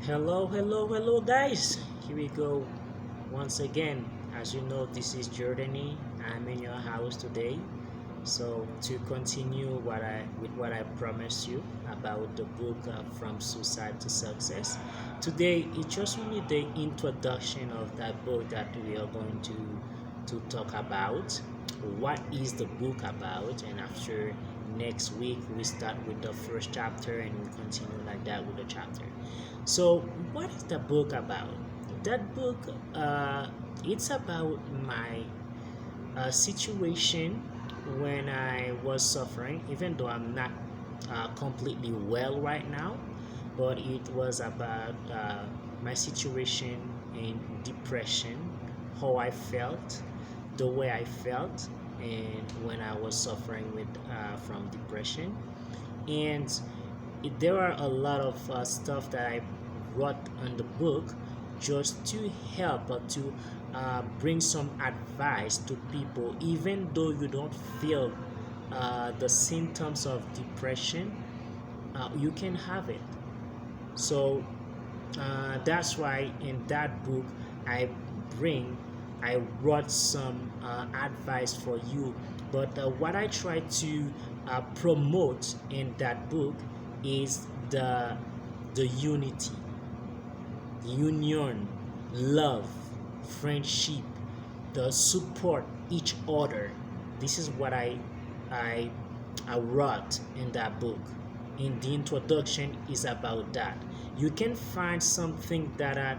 Hello, guys. Here we go once again. As you know, this is Jordany. I'm in your house today. So to continue what I promised you about the book From Suicide to Success, today it's just only the introduction of that book that we are going to talk about. What is the book about? And after next week, we start with the first chapter and we continue like that with the chapter. So, what is the book about? That book, it's about my situation when I was suffering, even though I'm not completely well right now, but it was about my situation in depression, how I felt, the way I felt, and when I was suffering with from depression, and there are a lot of stuff that I wrote on the book just to help or to bring some advice to people, even though you don't feel the symptoms of depression, you can have it. So that's why in that book I bring I wrote some advice for you. But what I try to promote in that book is the unity, union, love, friendship, the support each other. This is what I I wrote in that book. In the introduction is about that. You can find something that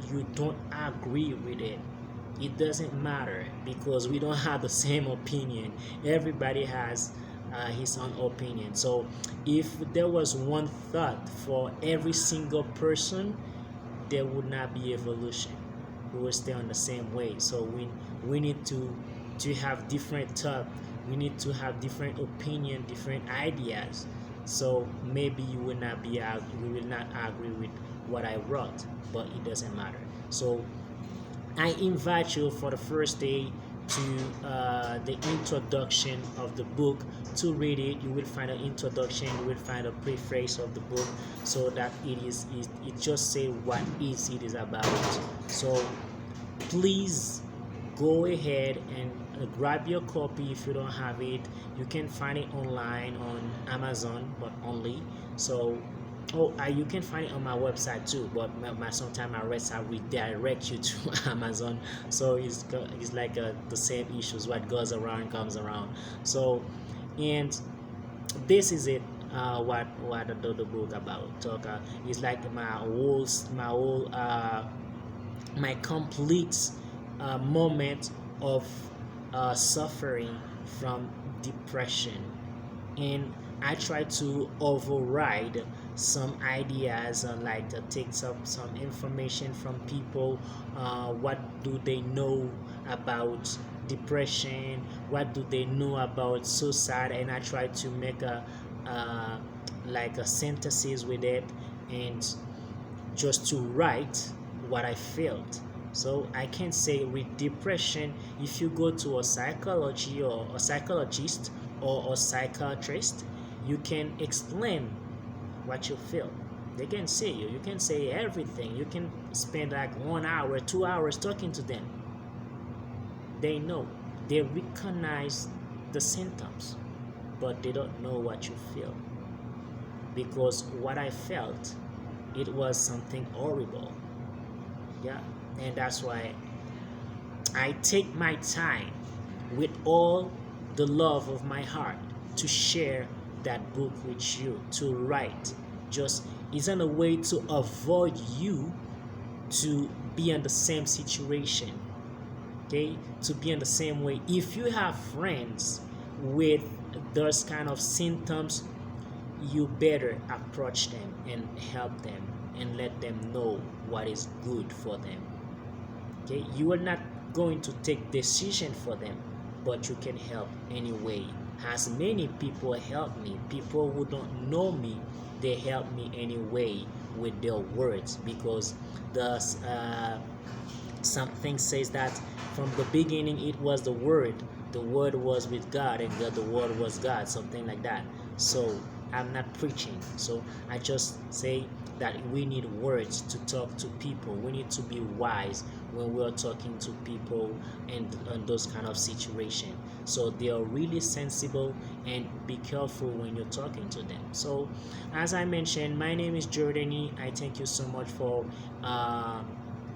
you don't agree with it. It doesn't matter because we don't have the same opinion. Everybody has his own opinion. So if there was one thought for every single person, there would not be evolution. We will stay on the same way. So we need to have different thought. We need to have different opinion, different ideas. So maybe you will not be out. We will not agree with what I wrote, but it doesn't matter. So I invite you for the first day to the introduction of the book to read it. You will find an introduction, you will find a preface of the book, so that it just say what is about. So please go ahead and grab your copy. If you don't have it, you can find it online on Amazon, but only. So you can find it on my website too, but sometimes my website will redirect you to Amazon. So it's like the same issues. What goes around comes around. So, and this is it. What the book about talk is like my complete moment of suffering from depression, and I try to override some ideas and like to take some information from people. What do they know about depression? What do they know about suicide? And I try to make a like a synthesis with it, and just to write what I felt. So I can say with depression, if you go to a psychology or a psychologist or a psychiatrist, you can explain what you feel. They can say you. You can say everything. You can spend like 1 hour, 2 hours talking to them. They know. They recognize the symptoms, but they don't know what you feel. Because what I felt, it was something horrible. Yeah, and that's why I take my time with all the love of my heart to share that book with you, to write. Just isn't a way to avoid you to be in the same situation, okay? To be in the same way. If you have friends with those kind of symptoms, you better approach them and help them and let them know what is good for them. Okay, you are not going to take decision for them, but you can help anyway. As many people help me, people who don't know me, they help me anyway with their words, because the something says that from the beginning it was the word was with God, and the word was God, something like that. So I'm not preaching, so I just say that we need words to talk to people. We need to be wise when we're talking to people and those kind of situation. So they are really sensible, and be careful when you're talking to them. So as I mentioned, my name is Jordany. I thank you so much for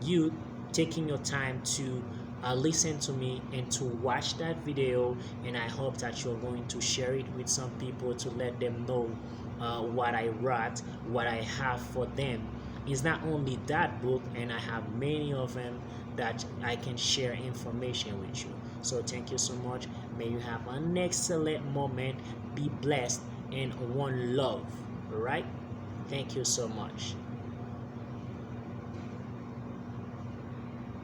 you taking your time to listen to me and to watch that video, and I hope that you're going to share it with some people to let them know what I wrote, what I have for them. It's not only that book, and I have many of them that I can share information with you. So thank you so much. May you have an excellent moment. Be blessed, and one love. All right. Thank you so much.